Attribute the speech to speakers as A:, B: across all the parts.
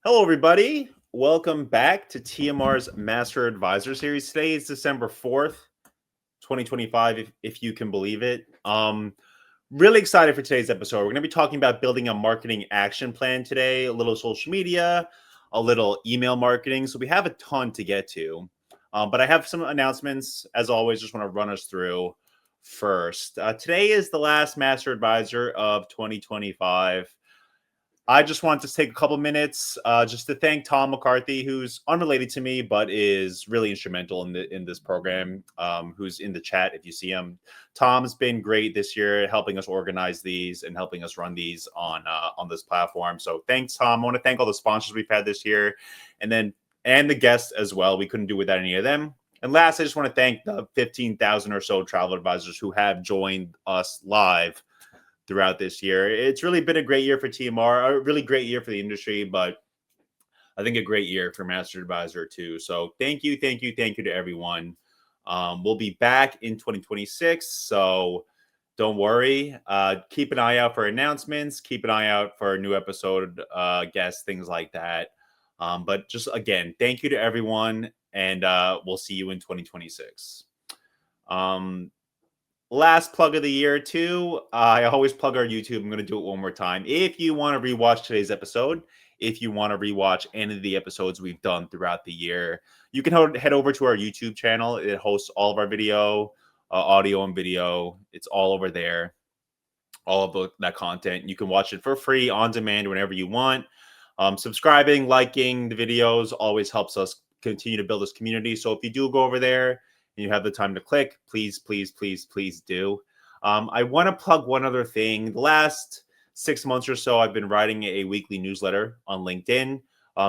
A: Hello, everybody. Welcome back to TMR's Master Advisor series. Today is December 4th, 2025, if you can believe it. Really excited for today's episode. We're going to be talking about building a marketing action plan today, a little social media, a little email marketing. So we have a ton to get to. But I have some announcements, as always, just want to run us through first. Today is the last Master Advisor of 2025. I just wanted to take a couple minutes just to thank Tom McCarthy, who's unrelated to me, but is really instrumental in this program, who's in the chat if you see him. Tom's been great this year, helping us organize these and helping us run these on this platform. So thanks, Tom. I want to thank all the sponsors we've had this year, and the guests as well. We couldn't do without any of them. And last, I just want to thank the 15,000 or so travel advisors who have joined us live throughout this year. It's really been a great year for TMR, a really great year for the industry, but I think a great year for Master Advisor too. So thank you to everyone. We'll be back in 2026, so don't worry. Keep an eye out for announcements. Keep an eye out for a new episode, guests, things like that. But just again, thank you to everyone, and we'll see you in 2026. Last plug of the year too. I always plug our YouTube. I'm going to do it one more time. If you want to rewatch today's episode, if you want to rewatch any of the episodes we've done throughout the year, you can head over to our YouTube channel. It hosts all of our video, audio and video. It's all over there. All of that content. You can watch it for free on demand whenever you want. Subscribing, liking the videos always helps us continue to build this community. So if you do go over there, you have the time to click, please do. I want to plug one other thing. The last 6 months or so, I've been writing a weekly newsletter on LinkedIn.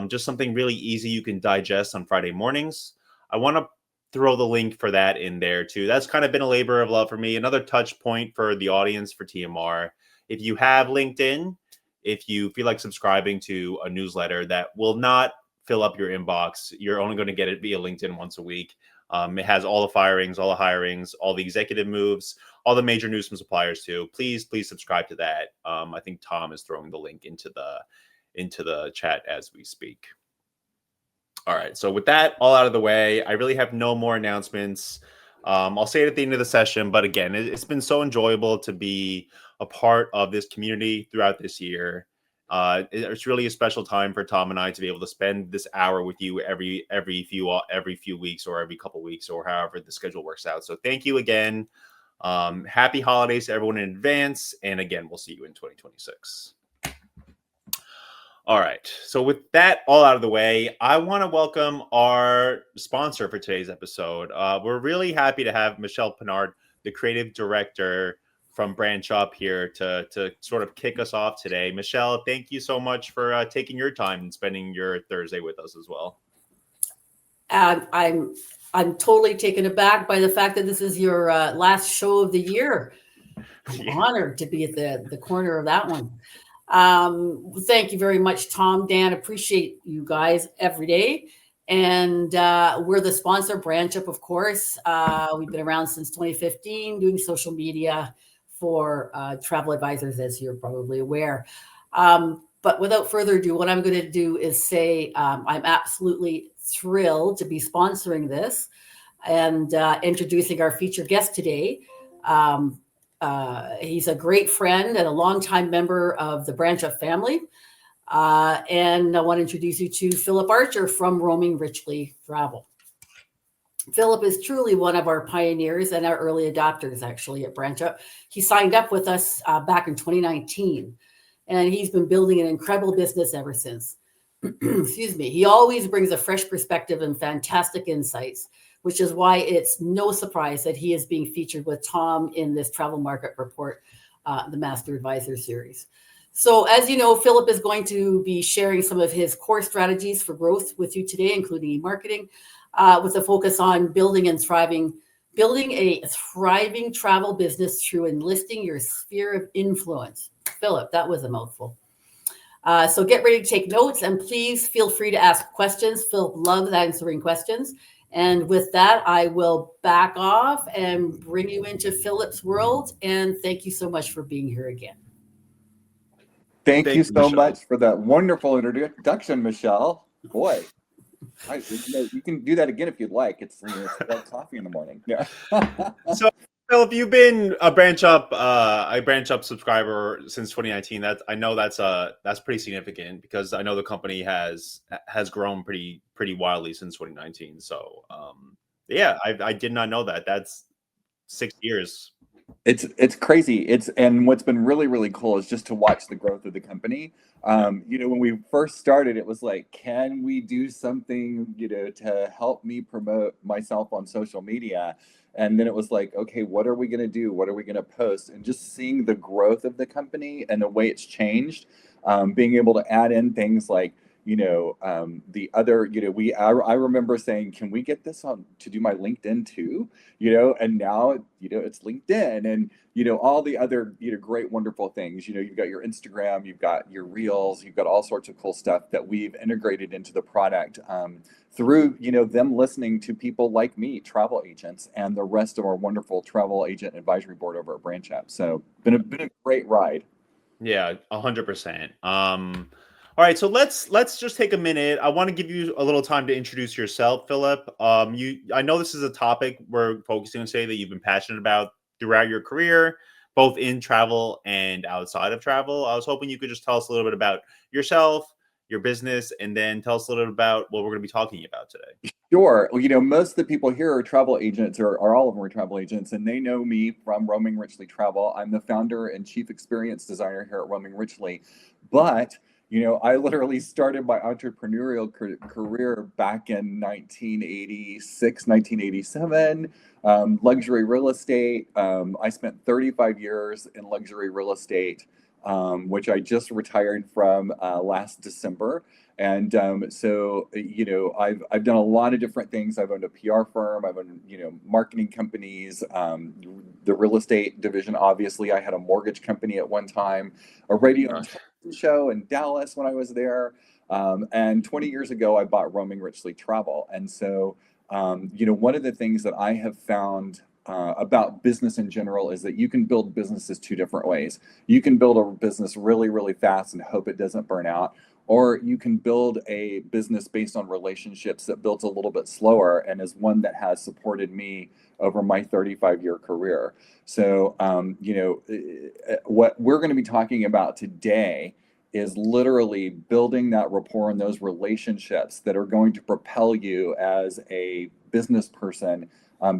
A: Just something really easy you can digest on Friday mornings. I want to throw the link for that in there too. That's kind of been a labor of love for me. Another touch point for the audience for TMR. If you have LinkedIn, if you feel like subscribing to a newsletter that will not fill up your inbox, you're only going to get it via LinkedIn once a week. It has all the firings, all the hirings, all the executive moves, all the major news from suppliers too. Please subscribe to that. I think Tom is throwing the link into the chat as we speak. All right. So with that all out of the way, I really have no more announcements. I'll say it at the end of the session, but again, it's been so enjoyable to be a part of this community throughout this year. It's really a special time for Tom and I to be able to spend this hour with you every few weeks or every couple weeks or however the schedule works out. So thank you again. Happy holidays to everyone in advance. And again, we'll see you in 2026. All right. So with that all out of the way, I want to welcome our sponsor for today's episode. We're really happy to have Michelle Pinard, the creative director from BranchUp here to sort of kick us off today. Michelle, thank you so much for taking your time and spending your Thursday with us as well.
B: I'm totally taken aback by the fact that this is your last show of the year. I'm honored to be at the corner of that one. Thank you very much, Tom, Dan. Appreciate you guys every day. And we're the sponsor, BranchUp, of course. We've been around since 2015 doing social media for travel advisors, as you're probably aware. But without further ado, what I'm going to do is say I'm absolutely thrilled to be sponsoring this and introducing our featured guest today. He's a great friend and a longtime member of the BranchUp family. And I want to introduce you to Phillip Archer from Roaming Richly Travel. Phillip is truly one of our pioneers and our early adopters, actually, at BranchUp. He signed up with us back in 2019, and he's been building an incredible business ever since. Excuse me. He always brings a fresh perspective and fantastic insights, which is why it's no surprise that he is being featured with Tom in this Travel Market Report, the Master Advisor series. So as you know, Phillip is going to be sharing some of his core strategies for growth with you today, including e-marketing, with a focus on building a thriving travel business through enlisting your sphere of influence. Phillip, that was a mouthful. So get ready to take notes, and please feel free to ask questions. Phillip loves answering questions. And with that, I will back off and bring you into Phillip's world. And thank you so much for being here again.
C: Thank you
A: Thank you,
C: so
A: Michelle.
C: much for that wonderful introduction, Michelle. Boy, you can do that again if you'd like. It's like coffee in the morning. Yeah.
A: So, Phil, if you've been a branch up subscriber since 2019, I know that's pretty significant because I know the company has grown pretty wildly since 2019. So, yeah, I did not know that. That's 6 years.
C: It's crazy. And what's been really, really cool is just to watch the growth of the company.
A: Yeah.
C: When we first started, it was like, can we do something, to help me promote myself on social media? And then it was like, okay, what are we going to do? What are we going to post? And just seeing the growth of the company and the way it's changed, being able to add in things like, the other, I remember saying, can we get this on to do my LinkedIn too? And now, it's LinkedIn and, all the other, great, wonderful things. You've got your Instagram, you've got your Reels, you've got all sorts of cool stuff that we've integrated into the product through, them listening to people like me, travel agents, and the rest of our wonderful travel agent advisory board over at BranchUp. So been a great ride.
A: Yeah, 100%. All right, so let's just take a minute. I want to give you a little time to introduce yourself, Philip. I know this is a topic we're focusing on today that you've been passionate about throughout your career, both in travel and outside of travel. I was hoping you could just tell us a little bit about yourself, your business, and then tell us a little bit about what we're going to be talking about today.
C: Sure. Well, most of the people here are travel agents, or all of them are travel agents, and they know me from Roaming Richly Travel. I'm the founder and chief experience designer here at Roaming Richly. But, I literally started my entrepreneurial career back in 1986, 1987, luxury real estate. I spent 35 years in luxury real estate, which I just retired from last December. And I've done a lot of different things. I've owned a PR firm. I've owned, marketing companies, the real estate division. Obviously, I had a mortgage company at one time, a radio and television show in Dallas when I was there. And 20 years ago, I bought Roaming Richly Travel. And so, one of the things that I have found about business in general is that you can build businesses two different ways. You can build a business really, really fast and hope it doesn't burn out, or you can build a business based on relationships that builds a little bit slower and is one that has supported me over my 35-year career. So, what we're going to be talking about today is literally building that rapport and those relationships that are going to propel you as a business person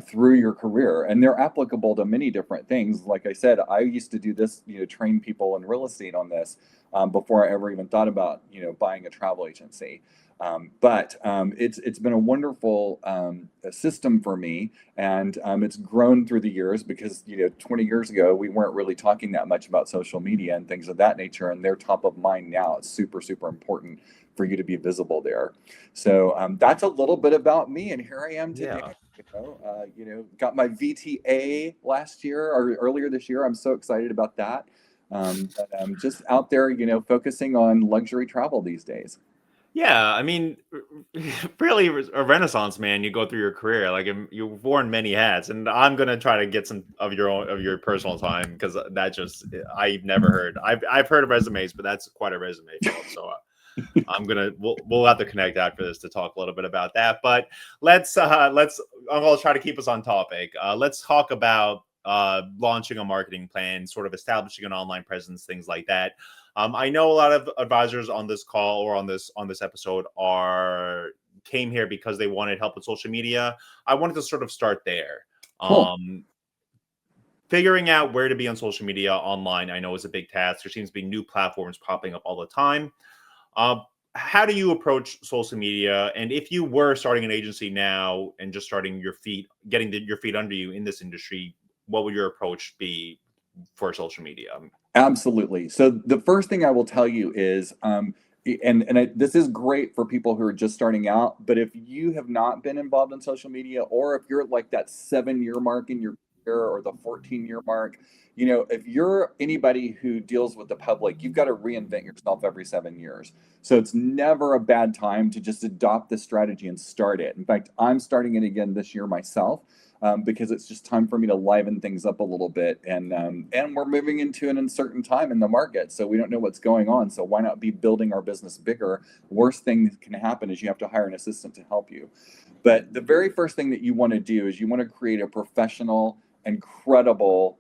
C: through your career. And they're applicable to many different things. Like I said, I used to do this, train people in real estate on this before I ever even thought about, buying a travel agency. But it's been a wonderful system for me, and it's grown through the years because 20 years ago we weren't really talking that much about social media and things of that nature, and they're top of mind now. It's super, super important for you to be visible there. So that's a little bit about me, and here I am today.
A: Yeah.
C: Got my VTA last year or earlier this year. I'm so excited about that. But I'm just out there, focusing on luxury travel these days.
A: Yeah, I mean, really a renaissance man. You go through your career, like you've worn many hats, and I'm gonna try to get some of your personal time because that just I've never heard. I've heard of resumes, but that's quite a resume, Philip. So we'll have to connect after this to talk a little bit about that. But let's I'm gonna try to keep us on topic. Let's talk about launching a marketing plan, sort of establishing an online presence, things like that. I know a lot of advisors on this call or on this episode came here because they wanted help with social media. I wanted to sort of start there.
C: Cool.
A: Figuring out where to be on social media online, I know is a big task. There seems to be new platforms popping up all the time. How do you approach social media? And if you were starting an agency now and just starting your feet under you in this industry, what would your approach be for social media?
C: Absolutely. So the first thing I will tell you is, this is great for people who are just starting out, but if you have not been involved in social media, or if you're at like that 7-year mark in your career or the 14-year mark, if you're anybody who deals with the public, you've got to reinvent yourself every 7 years. So it's never a bad time to just adopt this strategy and start it. In fact, I'm starting it again this year myself. because it's just time for me to liven things up a little bit. And we're moving into an uncertain time in the market, so we don't know what's going on. So why not be building our business bigger? Worst thing that can happen is you have to hire an assistant to help you. But the very first thing that you want to do is you want to create a professional and credible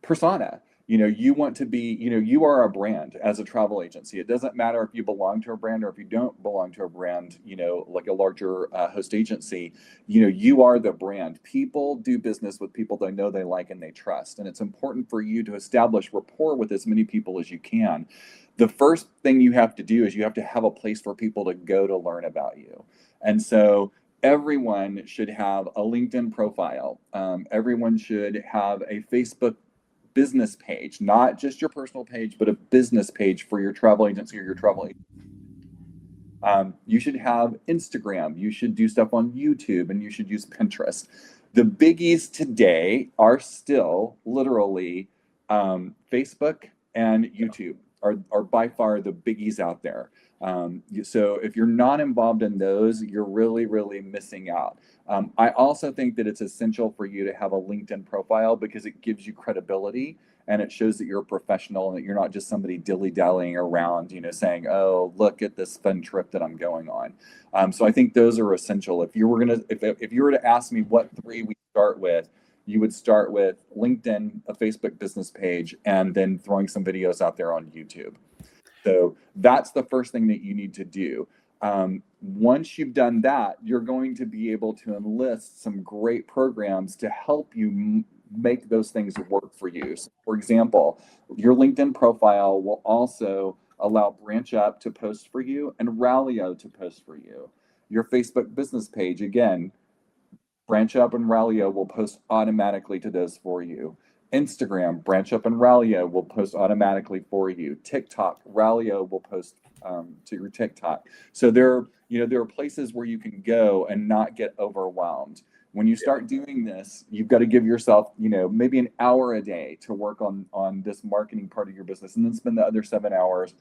C: persona. You want to be, you are a brand as a travel agency. It doesn't matter if you belong to a brand or if you don't belong to a brand, like a larger host agency. You are the brand. People do business with people they know, they like, and they trust. And it's important for you to establish rapport with as many people as you can. The first thing you have to do is you have to have a place for people to go to learn about you. And so everyone should have a LinkedIn profile. Everyone should have a Facebook business page, not just your personal page, but a business page for your travel agency or your travel agency. You should have Instagram. You should do stuff on YouTube, and you should use Pinterest. The biggies today are still literally Facebook and YouTube are by far the biggies out there. So if you're not involved in those, you're really, really missing out. I also think that it's essential for you to have a LinkedIn profile because it gives you credibility and it shows that you're a professional and that you're not just somebody dilly-dallying around, saying, oh, look at this fun trip that I'm going on. So I think those are essential. If you were to ask me what three we start with, you would start with LinkedIn, a Facebook business page, and then throwing some videos out there on YouTube. So that's the first thing that you need to do. Once you've done that, you're going to be able to enlist some great programs to help you make those things work for you. So for example, your LinkedIn profile will also allow BranchUp to post for you and Rallyo to post for you. Your Facebook business page, again, BranchUp and Rallyo will post automatically to those for you. Instagram, BranchUp and Rallyo will post automatically for you. TikTok, Rallyo will post to your TikTok. So there are places where you can go and not get overwhelmed. When you start doing this, you've got to give yourself, maybe an hour a day to work on this marketing part of your business, and then spend the other 7 hours,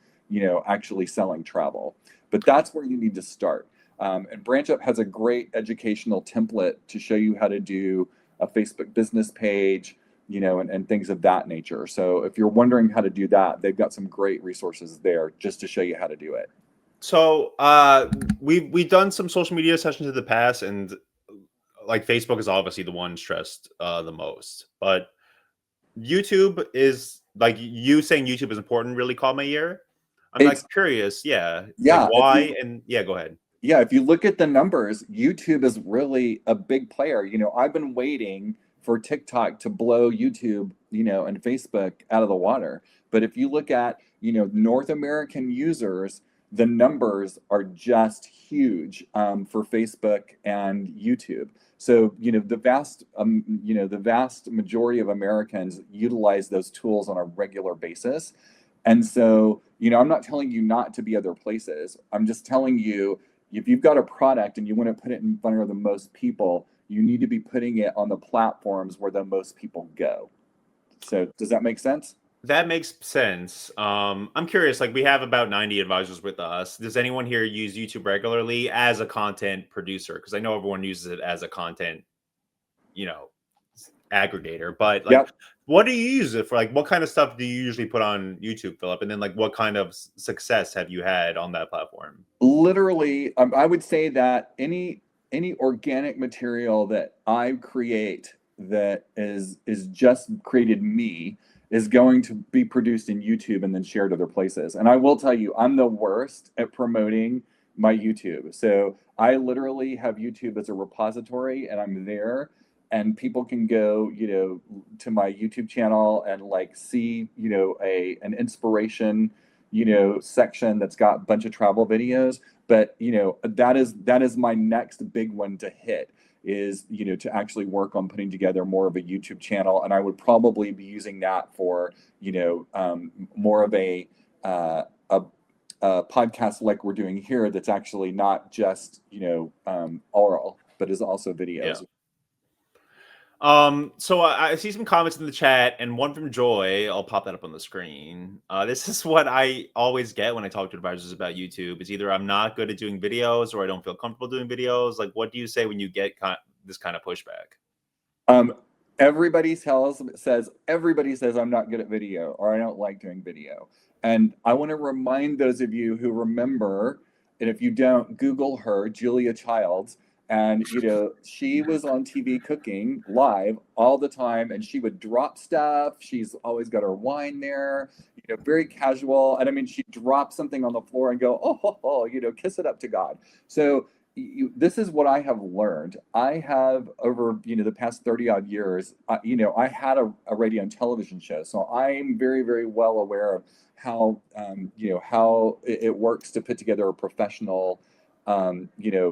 C: actually selling travel. But that's where you need to start. And BranchUp has a great educational template to show you how to do a Facebook business page, and things of that nature. So if you're wondering how to do that, they've got some great resources there just to show you how to do it.
A: So we've done some social media sessions in the past, and like Facebook is obviously the one stressed the most, but YouTube is, like, you saying YouTube is important really caught my ear. I'm curious, like why? Go ahead.
C: Yeah, if you look at the numbers, YouTube is really a big player. I've been waiting for TikTok to blow YouTube, and Facebook out of the water. But if you look at, North American users, the numbers are just huge for Facebook and YouTube. So, the vast majority of Americans utilize those tools on a regular basis. And so, I'm not telling you not to be other places. I'm just telling you, if you've got a product and you want to put it in front of the most people, you need to be putting it on the platforms where the most people go. So does that make sense?
A: That makes sense. I'm curious, like, we have about 90 advisors with us. Does anyone here use YouTube regularly as a content producer? Because I know everyone uses it as a content, aggregator. But like,
C: Yep.
A: What do you use it for? Like, what kind of stuff do you usually put on YouTube, Phillip? And then, like, what kind of success have you had on that platform?
C: Literally, I would say that any organic material that I create that is just created me is going to be produced in YouTube and then shared other places. And I will tell you, I'm the worst at promoting my YouTube. So I literally have YouTube as a repository, and I'm there, and people can go, to my YouTube channel and like see, an inspiration, section that's got a bunch of travel videos. But, that is my next big one to hit, is, to actually work on putting together more of a YouTube channel. And I would probably be using that for, more of a podcast like we're doing here, that's actually not just, oral, but is also videos.
A: So I see some comments in the chat, and one from Joy. I'll pop that up on the screen. This is what I always get when I talk to advisors about YouTube. It's either I'm not good at doing videos, or I don't feel comfortable doing videos. Like, what do you say when you get this kind of pushback?
C: Everybody says I'm not good at video, or I don't like doing video. And I want to remind those of you who remember, and if you don't, Google her, Julia Childs. And she was on TV cooking live all the time, and she would drop stuff. She's always got her wine there, very casual. And I mean, she'd drop something on the floor and go, oh, kiss it up to God. So this is what I have learned. I have over the past 30 odd years. I had a radio and television show, so I'm very, very well aware of how how it works to put together a professional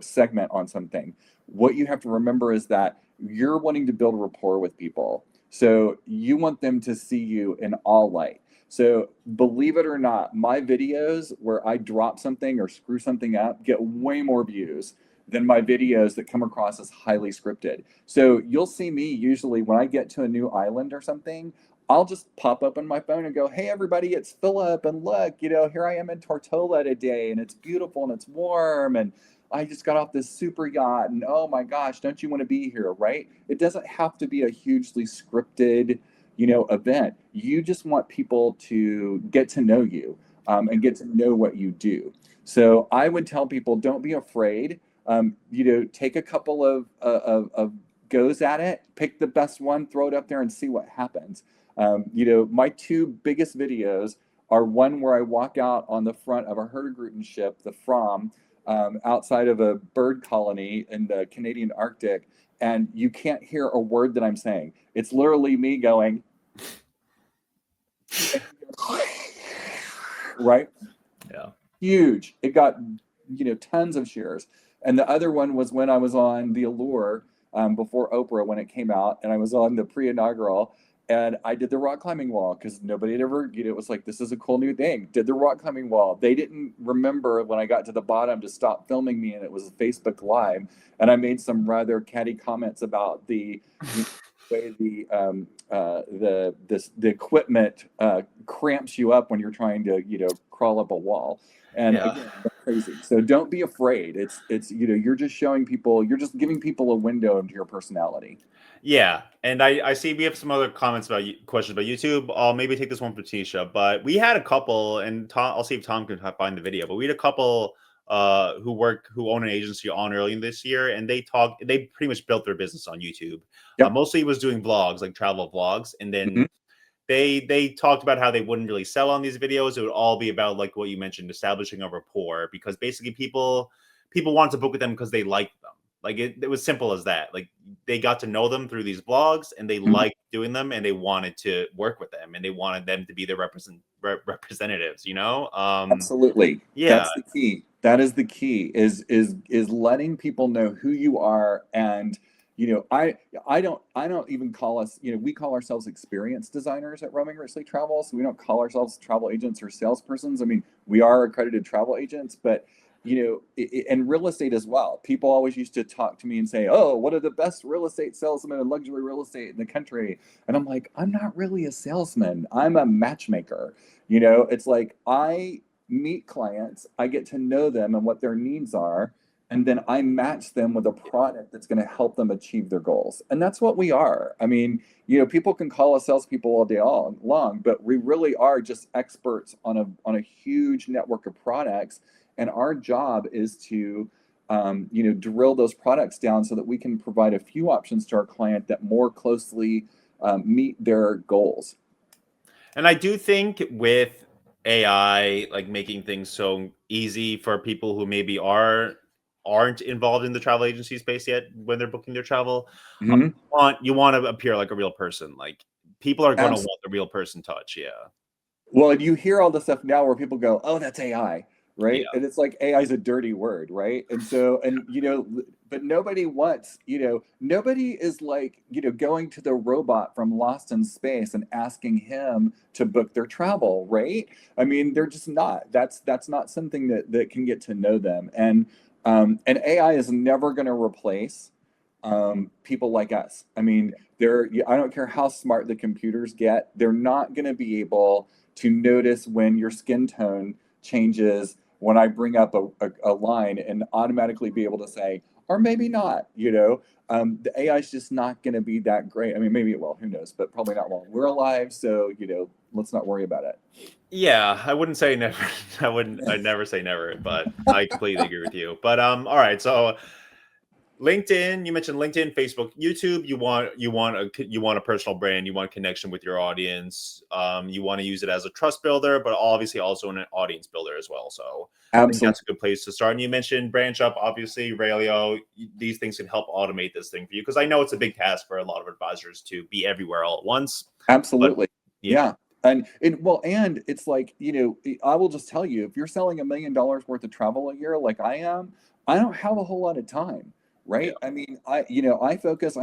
C: segment on something. What you have to remember is that you're wanting to build rapport with people, so you want them to see you in all light. So believe it or not, my videos where I drop something or screw something up get way more views than my videos that come across as highly scripted. So you'll see me usually when I get to a new island or something, I'll just pop up on my phone and go, hey, everybody, it's Phillip. And look, here I am in Tortola today, and it's beautiful and it's warm. And I just got off this super yacht. And oh my gosh, don't you want to be here? Right? It doesn't have to be a hugely scripted event. You just want people to get to know you and get to know what you do. So I would tell people, don't be afraid. Take a couple of goes at it, pick the best one, throw it up there and see what happens. My two biggest videos are one where I walk out on the front of a Hurtigruten ship, the Fram, outside of a bird colony in the Canadian Arctic, and you can't hear a word that I'm saying. It's literally me going, right?
A: Yeah.
C: Huge. It got, tons of shares. And the other one was when I was on The Allure before Oprah when it came out, and I was on the pre-inaugural, and I did the rock climbing wall because nobody had ever, it was like, this is a cool new thing. Did the rock climbing wall. They didn't remember when I got to the bottom to stop filming me, and it was Facebook Live. And I made some rather catty comments about the way the equipment cramps you up when you're trying to crawl up a wall. And again, that's crazy. So don't be afraid. It's you're just showing people, you're just giving people a window into your personality.
A: Yeah, and I see we have some other comments questions about YouTube. I'll maybe take this one for Tisha, but we had a couple, and I'll see if Tom can find the video. But we had a couple who own an agency on early this year, and they pretty much built their business on YouTube.
C: Yep.
A: Mostly was doing vlogs, like travel vlogs, and then
C: Mm-hmm.
A: they talked about how they wouldn't really sell on these videos. It would all be about, like what you mentioned, establishing a rapport, because basically people wanted to book with them because they liked them. Like it was simple as that. Like they got to know them through these blogs, and they liked doing them, and they wanted to work with them, and they wanted them to be their representatives.
C: Absolutely.
A: Yeah.
C: That's the key. That is the key. Is letting people know who you are. And I don't even call us, we call ourselves experienced designers at Roaming Richly Travel. So we don't call ourselves travel agents or salespersons. I mean, we are accredited travel agents, but and real estate as well. People always used to talk to me and say, oh, what are the best real estate salesmen and luxury real estate in the country? And I'm like, I'm not really a salesman. I'm a matchmaker. It's like I meet clients, I get to know them and what their needs are, and then I match them with a product that's going to help them achieve their goals. And that's what we are. I mean, people can call us salespeople all day long, but we really are just experts on a huge network of products. And our job is to, drill those products down so that we can provide a few options to our client that more closely meet their goals.
A: And I do think with AI, like making things so easy for people who maybe aren't involved in the travel agency space yet when they're booking their travel,
C: Mm-hmm.
A: you want to appear like a real person. Like people are going to
C: Absolutely.
A: want the real person touch. Yeah.
C: Well, and you hear all the stuff now where people go, "Oh, that's AI," right?
A: Yeah.
C: And it's like AI is a dirty word, right? And so, but nobody wants, nobody is like, going to the robot from Lost in Space and asking him to book their travel, right? I mean, they're just not. That's not something that can get to know them. And AI is never going to replace people like us. I mean, I don't care how smart the computers get, they're not going to be able to notice when your skin tone changes when I bring up a line and automatically be able to say, or maybe not, the AI is just not going to be that great. I mean, maybe it will, who knows, but probably not while we're alive. So, let's not worry about it.
A: Yeah, I wouldn't say never. I'd never say never, but I completely agree with you. But all right. So LinkedIn, you mentioned LinkedIn, Facebook, YouTube. You want a personal brand. You want connection with your audience. You want to use it as a trust builder, but obviously also an audience builder as well. So I think that's a good place to start. And you mentioned BranchUp, obviously, Railio. These things can help automate this thing for you, because I know it's a big task for a lot of advisors to be everywhere all at once.
C: Absolutely.
A: But,
C: yeah. And it's like, I will just tell you, if you're selling $1 million worth of travel a year, like I am, I don't have a whole lot of time, right?
A: Yeah.
C: I mean, I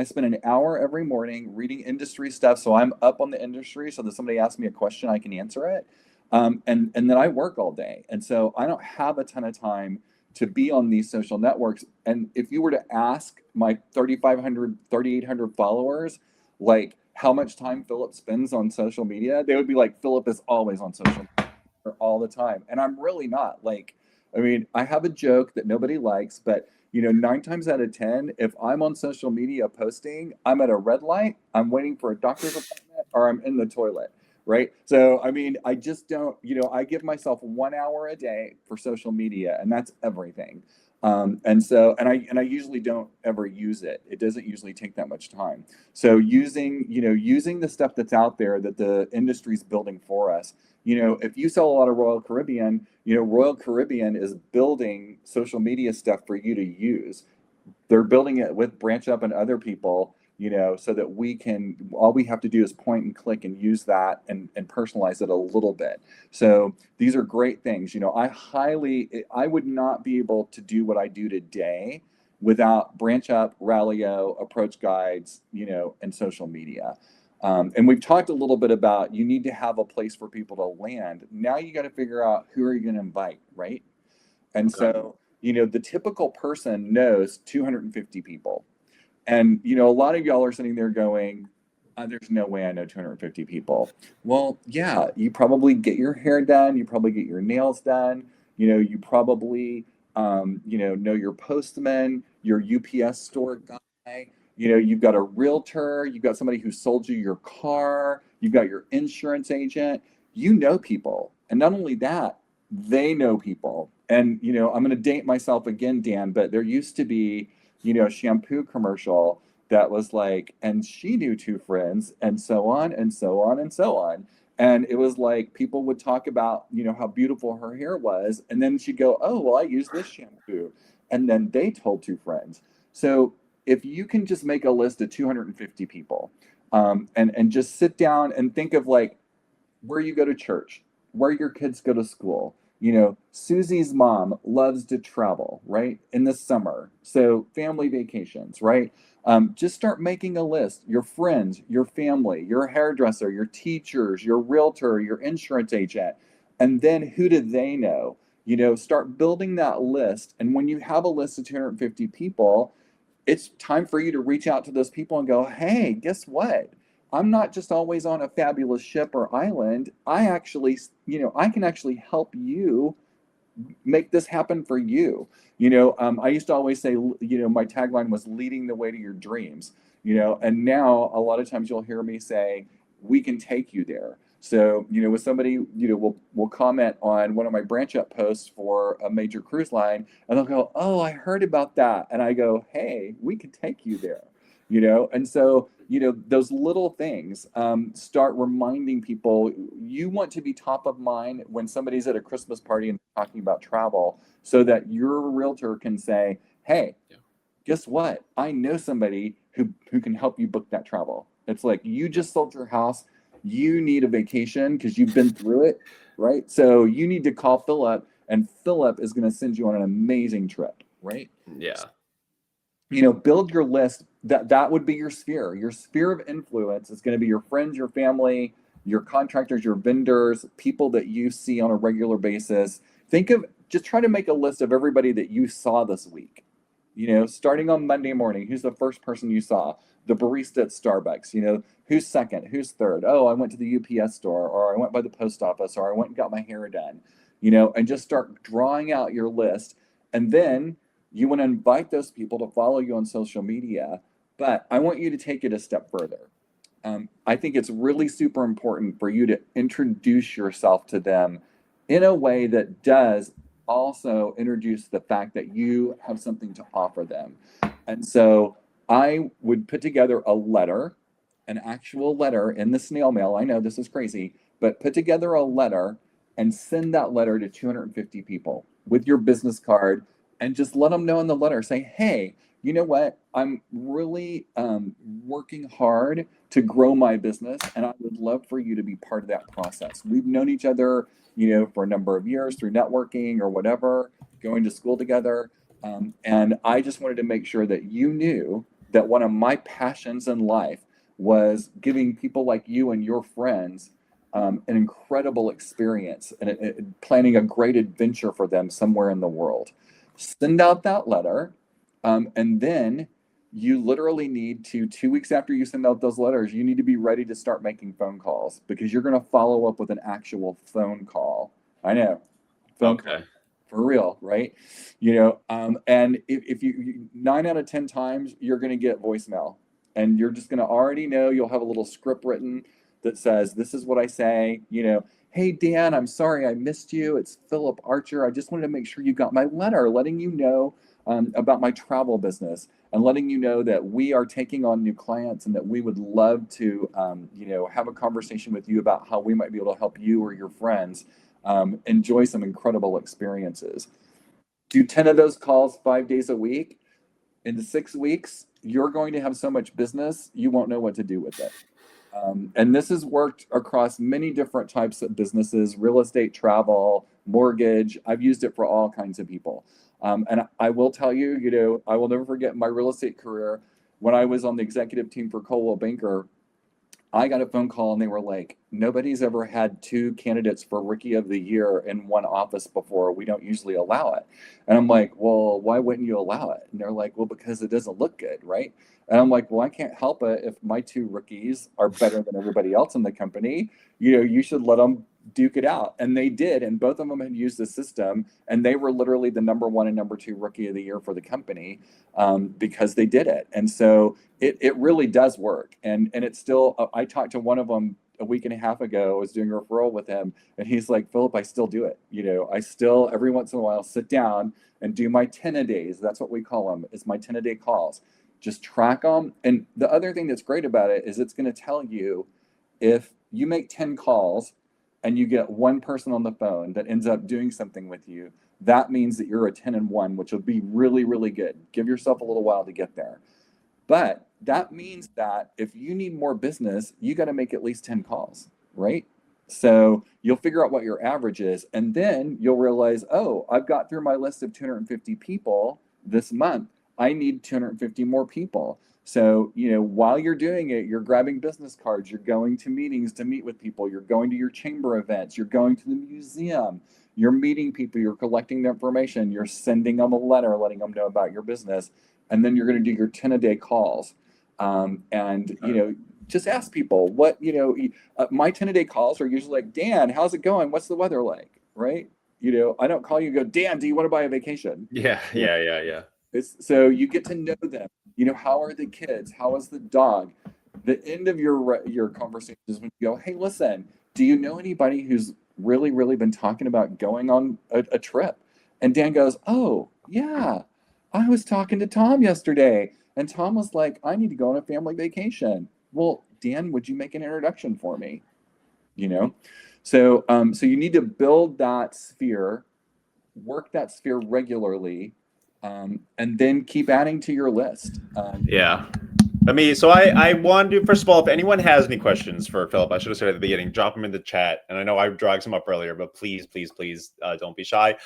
C: spend an hour every morning reading industry stuff. So I'm up on the industry so that somebody asks me a question, I can answer it. And then I work all day. And so I don't have a ton of time to be on these social networks. And if you were to ask my 3,500, 3,800 followers, like, how much time Phillip spends on social media, they would be like, Phillip is always on social media all the time. And I'm really not. Like, I mean, I have a joke that nobody likes, but 9 times out of 10, if I'm on social media posting, I'm at a red light, I'm waiting for a doctor's appointment, or I'm in the toilet. Right. So, I mean, I just don't, I give myself 1 hour a day for social media, and that's everything. And I usually don't ever use it. It doesn't usually take that much time. So using the stuff that's out there that the industry's building for us, if you sell a lot of Royal Caribbean, Royal Caribbean is building social media stuff for you to use. They're building it with BranchUp and other people, so that all we have to do is point and click and use that and personalize it a little bit. So these are great things. I would not be able to do what I do today without BranchUp, Rallyo, approach guides, and social media. And we've talked a little bit about, you need to have a place for people to land. Now you got to figure out, who are you going to invite, right? And so, the typical person knows 250 people. And, a lot of y'all are sitting there going, there's no way I know 250 people. Well, yeah, you probably get your hair done. You probably get your nails done. You probably, know your postman, your UPS store guy. You've got a realtor. You've got somebody who sold you your car. You've got your insurance agent. You know people. And not only that, they know people. And, I'm going to date myself again, Dan, but there used to be, a shampoo commercial that was like, and she knew 2 friends, and so on and so on and so on. And it was like, people would talk about, how beautiful her hair was. And then she'd go, oh, well, I use this shampoo. And then they told 2 friends. So if you can just make a list of 250 people, and just sit down and think of, like, where you go to church, where your kids go to school. Susie's mom loves to travel, right? In the summer. So family vacations, right? Just start making a list. Your friends, your family, your hairdresser, your teachers, your realtor, your insurance agent. And then who do they know? Start building that list. And when you have a list of 250 people, it's time for you to reach out to those people and go, hey, guess what? I'm not just always on a fabulous ship or island. I actually, I can actually help you make this happen for you. I used to always say, my tagline was leading the way to your dreams, and now a lot of times you'll hear me say, we can take you there. So, with somebody, will comment on one of my BranchUp posts for a major cruise line, and they'll go, oh, I heard about that. And I go, hey, we could take you there. And so, those little things, start reminding people. You want to be top of mind when somebody's at a Christmas party and talking about travel, so that your realtor can say, hey, guess what? I know somebody who can help you book that travel. It's like, you just sold your house. You need a vacation because you've been through it, right? So you need to call Phillip, and Phillip is going to send you on an amazing trip, right?
A: Yeah.
C: Build your list. That would be your sphere. Your sphere of influence is going to be your friends, your family, your contractors, your vendors, people that you see on a regular basis. Just try to make a list of everybody that you saw this week. starting on Monday morning, who's the first person you saw? The barista at Starbucks, who's second, who's third? Oh, I went to the UPS store, or I went by the post office, or I went and got my hair done, and just start drawing out your list. And then you want to invite those people to follow you on social media. But I want you to take it a step further. I think it's really super important for you to introduce yourself to them in a way that does also introduce the fact that you have something to offer them. And so I would put together a letter, an actual letter in the snail mail. I know this is crazy, but put together a letter and send that letter to 250 people with your business card, and just let them know in the letter, say, hey, you know what? I'm really working hard to grow my business, and I would love for you to be part of that process. We've known each other, for a number of years through networking or whatever, going to school together. And I just wanted to make sure that you knew that one of my passions in life was giving people like you and your friends an incredible experience and planning a great adventure for them somewhere in the world. Send out that letter. And then you literally need to, 2 weeks after you send out those letters, you need to be ready to start making phone calls, because you're going to follow up with an actual phone call. I know. Phone call. For real, right? And if you 9 out of 10 times, you're going to get voicemail, and you're just going to already know, you'll have a little script written that says, this is what I say, hey, Dan, I'm sorry I missed you. It's Phillip Archer. I just wanted to make sure you got my letter letting you know about my travel business, and letting you know that we are taking on new clients, and that we would love to, have a conversation with you about how we might be able to help you or your friends enjoy some incredible experiences. Do 10 of those calls 5 days a week. In 6 weeks, you're going to have so much business, you won't know what to do with it. And this has worked across many different types of businesses: real estate, travel, mortgage. I've used it for all kinds of people. And I will tell you, I will never forget my real estate career. When I was on the executive team for Coldwell Banker, I got a phone call and they were like, nobody's ever had 2 candidates for Rookie of the Year in one office before. We don't usually allow it. And I'm like, well, why wouldn't you allow it? And they're like, well, because it doesn't look good, right? And I'm like, well, I can't help it if my 2 rookies are better than everybody else in the company. You should let them duke it out. And they did. And both of them had used the system, and they were literally the number 1 and number 2 Rookie of the Year for the company because they did it. And so it really does work. And it's still, I talked to one of them a week and a half ago. I was doing a referral with him, and he's like, Phillip, I still do it. I still every once in a while sit down and do my 10-a-days. That's what we call them. It's my 10-a-day calls. Just track them. And the other thing that's great about it is it's going to tell you, if you make 10 calls and you get 1 person on the phone that ends up doing something with you, that means that you're a 10 and 1, which will be really, really good. Give yourself a little while to get there. But that means that if you need more business, you got to make at least 10 calls, right? So you'll figure out what your average is, and then you'll realize, oh, I've got through my list of 250 people this month. I need 250 more people. So, while you're doing it, you're grabbing business cards, you're going to meetings to meet with people, you're going to your chamber events, you're going to the museum, you're meeting people, you're collecting their information, you're sending them a letter letting them know about your business, and then you're going to do your 10-a-day calls. Just ask people what, my 10-a-day calls are usually like, Dan, how's it going? What's the weather like? Right? I don't call you and go, Dan, do you want to buy a vacation?
A: Yeah.
C: So you get to know them. How are the kids? How is the dog? The end of your conversation is when you go, hey, listen, do you know anybody who's really, really been talking about going on a trip? And Dan goes, oh, yeah, I was talking to Tom yesterday, and Tom was like, I need to go on a family vacation. Well, Dan, would you make an introduction for me? So you need to build that sphere, work that sphere regularly, and then keep adding to your list.
A: Yeah. I want to, first of all, if anyone has any questions for Phillip, I should have said at the beginning, drop them in the chat. And I know I dragged some up earlier, but please, don't be shy.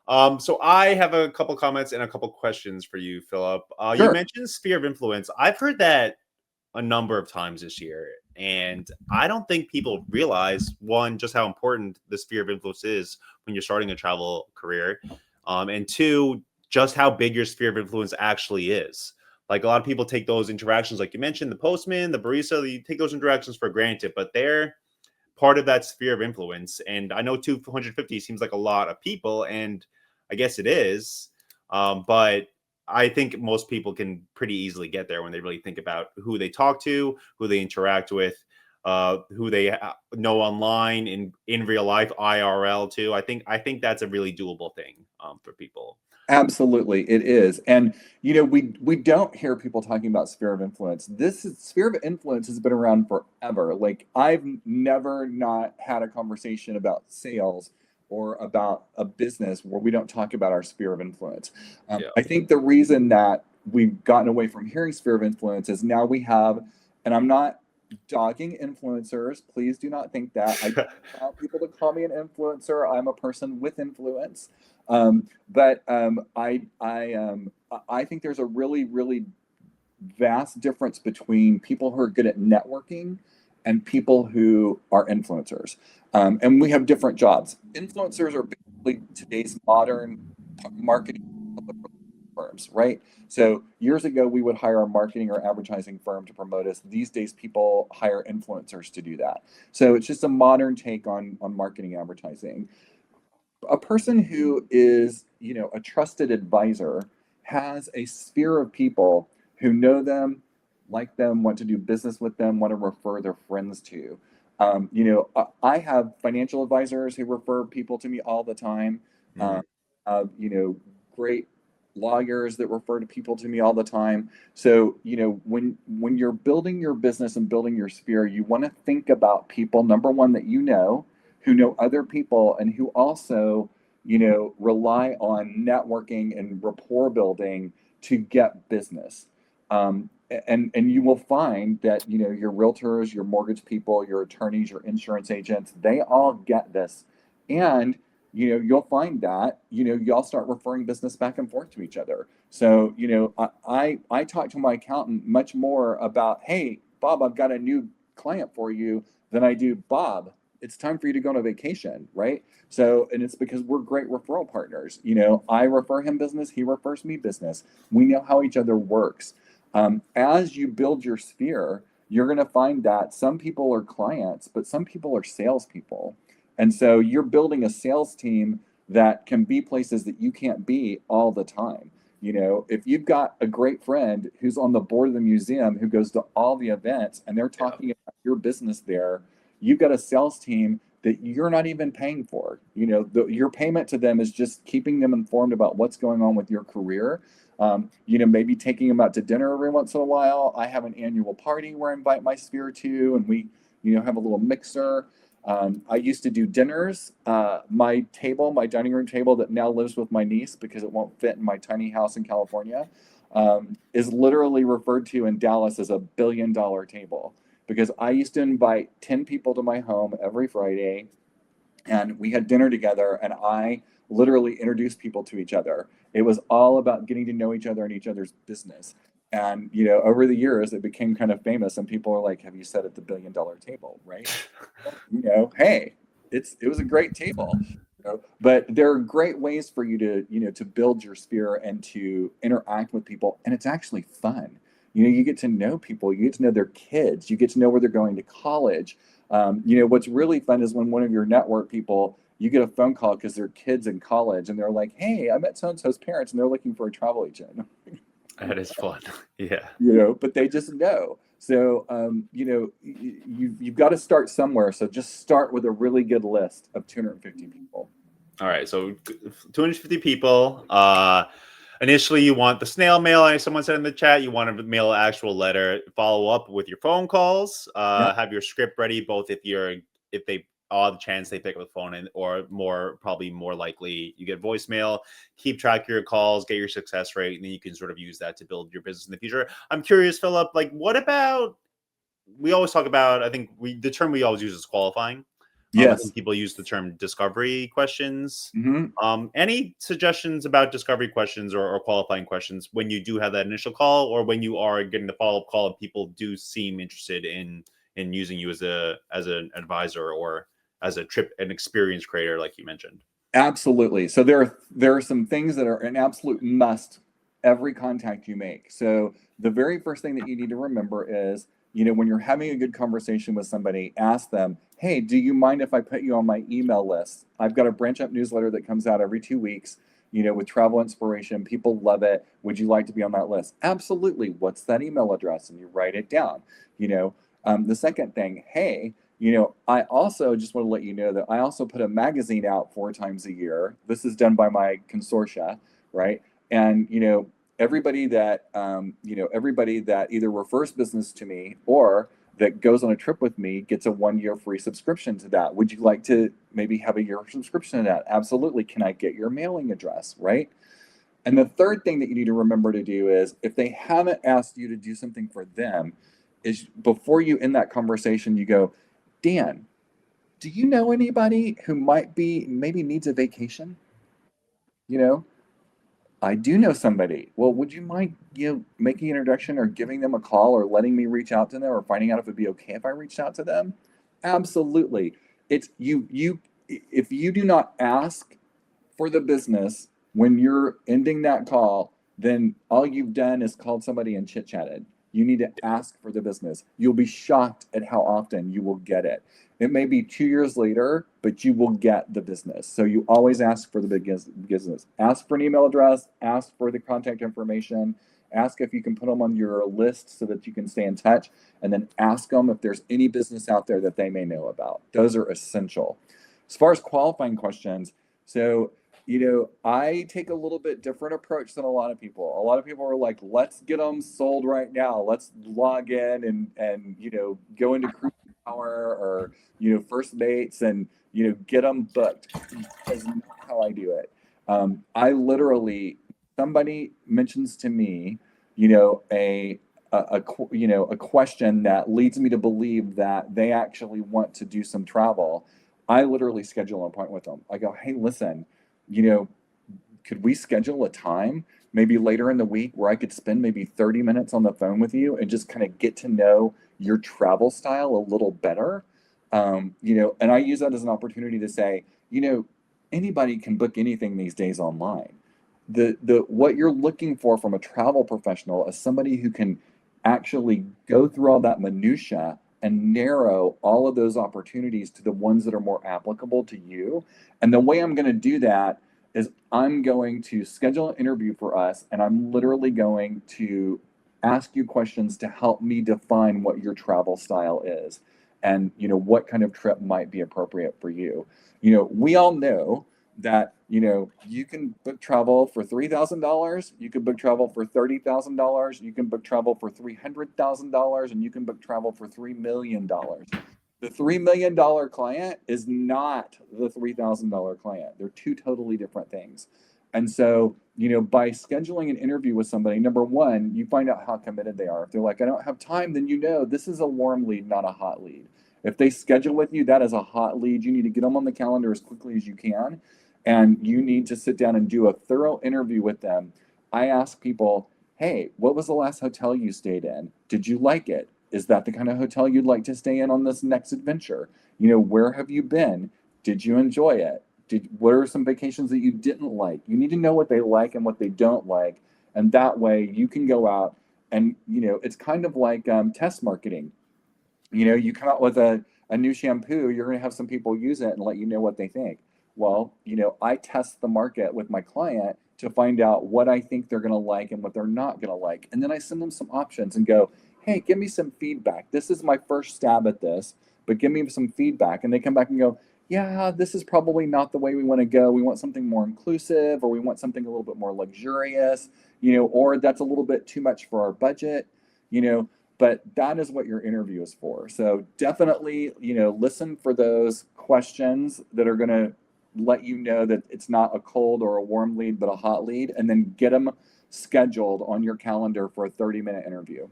A: So I have a couple comments and a couple questions for you, Phillip.
C: Sure.
A: You mentioned sphere of influence. I've heard that a number of times this year, and I don't think people realize, one, just how important the sphere of influence is when you're starting a travel career, and 2, just how big your sphere of influence actually is. Like a lot of people take those interactions, like you mentioned, the postman, the barista, you take those interactions for granted, but they're part of that sphere of influence. And I know 250 seems like a lot of people, and I guess it is. But I think most people can pretty easily get there when they really think about who they talk to, who they interact with, who they know online, in real life, IRL too. I think that's a really doable thing for people.
C: Absolutely, it is. And we don't hear people talking about sphere of influence. Sphere of influence has been around forever. Like I've never not had a conversation about sales or about a business where we don't talk about our sphere of influence.
A: Yeah.
C: I think the reason that we've gotten away from hearing sphere of influence is now we have, and I'm not dogging influencers. Please do not think that. I don't want people to call me an influencer. I'm a person with influence. But I think there's a really, really vast difference between people who are good at networking and people who are influencers. And we have different jobs. Influencers are basically today's modern marketing firms, right? So years ago, we would hire a marketing or advertising firm to promote us. These days, people hire influencers to do that. So it's just a modern take on marketing advertising. A person who is, a trusted advisor has a sphere of people who know them, like them, want to do business with them, want to refer their friends to. I have financial advisors who refer people to me all the time. Great lawyers that refer to people to me all the time. So, when you're building your business and building your sphere, you want to think about people, number one, that who know other people and who also, rely on networking and rapport building to get business. And you will find that, your realtors, your mortgage people, your attorneys, your insurance agents, they all get this. And, you'll find that, y'all start referring business back and forth to each other. So, I talk to my accountant much more about, hey, Bob, I've got a new client for you, than I do, Bob, it's time for you to go on a vacation, right? So, and it's because we're great referral partners. I refer him business, he refers me business. We know how each other works. As you build your sphere, you're going to find that some people are clients, but some people are salespeople. And so you're building a sales team that can be places that you can't be all the time. If you've got a great friend who's on the board of the museum, who goes to all the events and they're talking about your business there, you've got a sales team that you're not even paying for. Your payment to them is just keeping them informed about what's going on with your career. Maybe taking them out to dinner every once in a while. I have an annual party where I invite my sphere to, and we, have a little mixer. I used to do dinners. My dining room table that now lives with my niece because it won't fit in my tiny house in California, is literally referred to in Dallas as a $1 billion table. Because I used to invite 10 people to my home every Friday, and we had dinner together, and I literally introduced people to each other. It was all about getting to know each other and each other's business. And, over the years, it became kind of famous, and people are like, have you sat at the $1 billion table, right? Hey, it was a great table. But there are great ways for you to build your sphere and to interact with people, and it's actually fun. You get to know people, you get to know their kids, you get to know where they're going to college. What's really fun is when one of your network people, you get a phone call because their kids in college and they're like, hey, I met so-and-so's parents and they're looking for a travel agent.
A: That is fun. Yeah.
C: But they just know. So, you've got to start somewhere. So just start with a really good list of 250 people.
A: All right. So 250 people. Initially, you want the snail mail. Like someone said in the chat, you want to mail an actual letter. Follow up with your phone calls. Have your script ready, both if they all the chance they pick up the phone, and or probably more likely you get voicemail. Keep track of your calls, get your success rate, and then you can sort of use that to build your business in the future. I'm curious, Phillip, like what about? We always talk about. I think the term we always use is qualifying. I
C: Yes.
A: think people use the term discovery questions.
C: Mm-hmm.
A: Any suggestions about discovery questions or qualifying questions when you do have that initial call, or when you are getting the follow-up call and people do seem interested in using you as an advisor or as an experience creator, like you mentioned?
C: Absolutely. So there are some things that are an absolute must every contact you make. So the very first thing that you need to remember is, when you're having a good conversation with somebody, ask them, "Hey, do you mind if I put you on my email list? I've got a BranchUp newsletter that comes out every 2 weeks, with travel inspiration. People love it. Would you like to be on that list?" Absolutely. What's that email address? And you write it down. The second thing, hey, I also just want to let you know that I also put a magazine out 4 times a year. This is done by my consortia, right? And everybody that either refers business to me or that goes on a trip with me gets a 1 year free subscription to that. Would you like to maybe have a year subscription to that? Absolutely. Can I get your mailing address, right? And the third thing that you need to remember to do is if they haven't asked you to do something for them, is before you end that conversation, you go, "Dan, do you know anybody who maybe needs a vacation? You know, I do know somebody. Well, would you mind, making an introduction or giving them a call or letting me reach out to them or finding out if it'd be okay if I reached out to them?" Absolutely. It's if you do not ask for the business when you're ending that call, then all you've done is called somebody and chit chatted. You need to ask for the business. You'll be shocked at how often you will get it. It may be 2 years later, but you will get the business. So you always ask for the business. Ask for an email address, ask for the contact information, ask if you can put them on your list so that you can stay in touch, and then ask them if there's any business out there that they may know about. Those are essential. As far as qualifying questions, so I take a little bit different approach than a lot of people. A lot of people are like, "Let's get them sold right now. Let's log in and go into Cruise Power or First Mates and get them booked." That's not how I do it. I literally, somebody mentions to me, a question that leads me to believe that they actually want to do some travel. I literally schedule an appointment with them. I go, "Hey, listen, you know, could we schedule a time maybe later in the week where I could spend maybe 30 minutes on the phone with you and just kind of get to know your travel style a little better?" And I use that as an opportunity to say, anybody can book anything these days online. The what you're looking for from a travel professional is somebody who can actually go through all that minutia and narrow all of those opportunities to the ones that are more applicable to you. And the way I'm going to do that is I'm going to schedule an interview for us, and I'm literally going to ask you questions to help me define what your travel style is and what kind of trip might be appropriate for you. We all know that you can book travel for $3,000, you can book travel for $30,000, you can book travel for $300,000, and you can book travel for $3 million. The $3 million client is not the $3,000 client. They're two totally different things. And so, by scheduling an interview with somebody, number one, you find out how committed they are. If they're like, "I don't have time," then this is a warm lead, not a hot lead. If they schedule with you, that is a hot lead. You need to get them on the calendar as quickly as you can. And you need to sit down and do a thorough interview with them. I ask people, "Hey, what was the last hotel you stayed in? Did you like it? Is that the kind of hotel you'd like to stay in on this next adventure? Where have you been? Did you enjoy it? What are some vacations that you didn't like?" You need to know what they like and what they don't like. And that way you can go out and, it's kind of like test marketing. You come out with a new shampoo, you're going to have some people use it and let you know what they think. Well, I test the market with my client to find out what I think they're going to like and what they're not going to like. And then I send them some options and go, "Hey, give me some feedback. This is my first stab at this, but give me some feedback." And they come back and go, "Yeah, this is probably not the way we want to go. We want something more inclusive, or we want something a little bit more luxurious, or that's a little bit too much for our budget, but that is what your interview is for. So definitely, listen for those questions that are going to let you know that it's not a cold or a warm lead, but a hot lead, and then get them scheduled on your calendar for a 30-minute interview.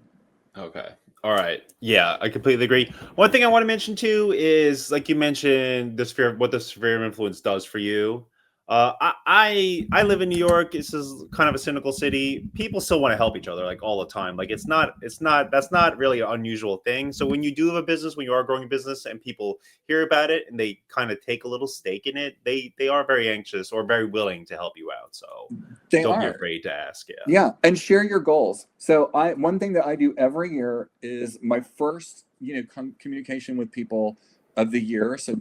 A: Okay. All right. Yeah, I completely agree. One thing I want to mention too is, like you mentioned, what the sphere of influence does for you. I live in New York. This is kind of a cynical city. People still want to help each other like all the time. Like it's not that's not really an unusual thing. So when you do have a business, when you are growing a business and people hear about it and they kind of take a little stake in it, they are very anxious or very willing to help you out. So don't be afraid to ask. Yeah.
C: Yeah, and share your goals. So one thing that I do every year is my first, communication with people of the year. So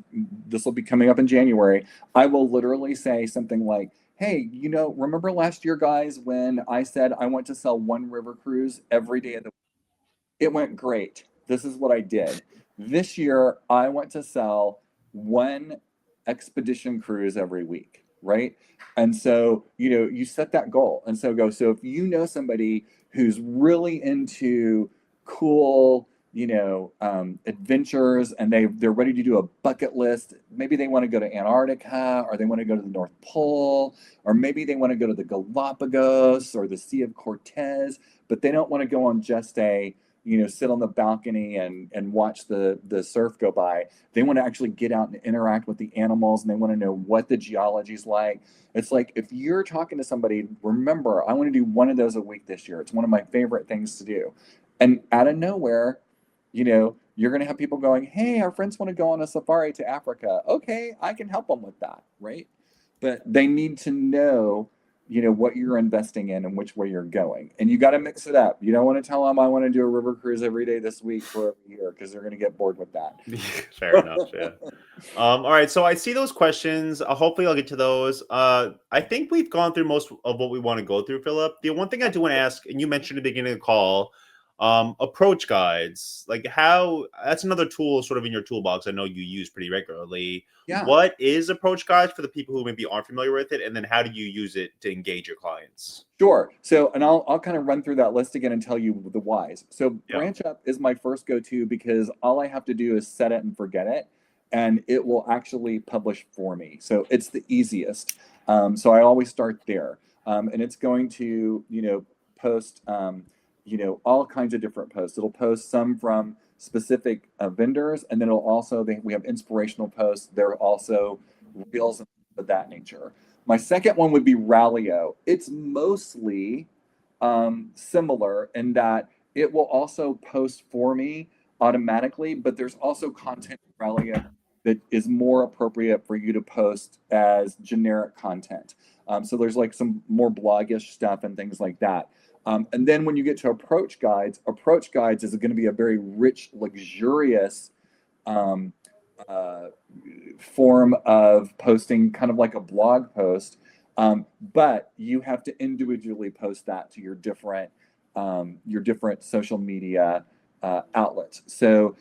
C: this will be coming up in January. I will literally say something like, "Hey, remember last year, guys, when I said I want to sell one river cruise every day of the week? It went great. This is what I did. This year, I want to sell one expedition cruise every week, right?" And so, you set that goal. And so so if you know somebody who's really into cool, adventures, and they're ready to do a bucket list, maybe they want to go to Antarctica, or they want to go to the North Pole, or maybe they want to go to the Galapagos or the Sea of Cortez, but they don't want to go on just a, sit on the balcony and watch the surf go by. They want to actually get out and interact with the animals, and they want to know what the geology's like. It's like, if you're talking to somebody, remember, I want to do one of those a week this year. It's one of my favorite things to do. And out of nowhere, you're going to have people going, "Hey, our friends want to go on a safari to Africa." Okay, I can help them with that, right? But they need to know, what you're investing in and which way you're going. And you got to mix it up. You don't want to tell them, "I want to do a river cruise every day this week for a year," because they're going to get bored with that.
A: Fair enough. Yeah. All right. So I see those questions. Hopefully I'll get to those. I think we've gone through most of what we want to go through, Philip. The one thing I do want to ask, and you mentioned at the beginning of the call, approach guides. Like that's another tool sort of in your toolbox I know you use pretty regularly.
C: Yeah.
A: What is approach guides for the people who maybe aren't familiar with it? And then how do you use it to engage your clients?
C: Sure. So, and I'll kind of run through that list again and tell you the whys. So
A: Yeah.
C: BranchUp is my first go-to because all I have to do is set it and forget it, and it will actually publish for me. So it's the easiest. So I always start there. And it's going to, post, all kinds of different posts. It'll post some from specific vendors, and then we have inspirational posts. There are also reels of that nature. My second one would be Rallyo. It's mostly similar in that it will also post for me automatically, but there's also content in Rallyo that is more appropriate for you to post as generic content. So there's like some more blogish stuff and things like that. And then when you get to approach guides is going to be a very rich, luxurious form of posting, kind of like a blog post, but you have to individually post that to your different social media outlets. So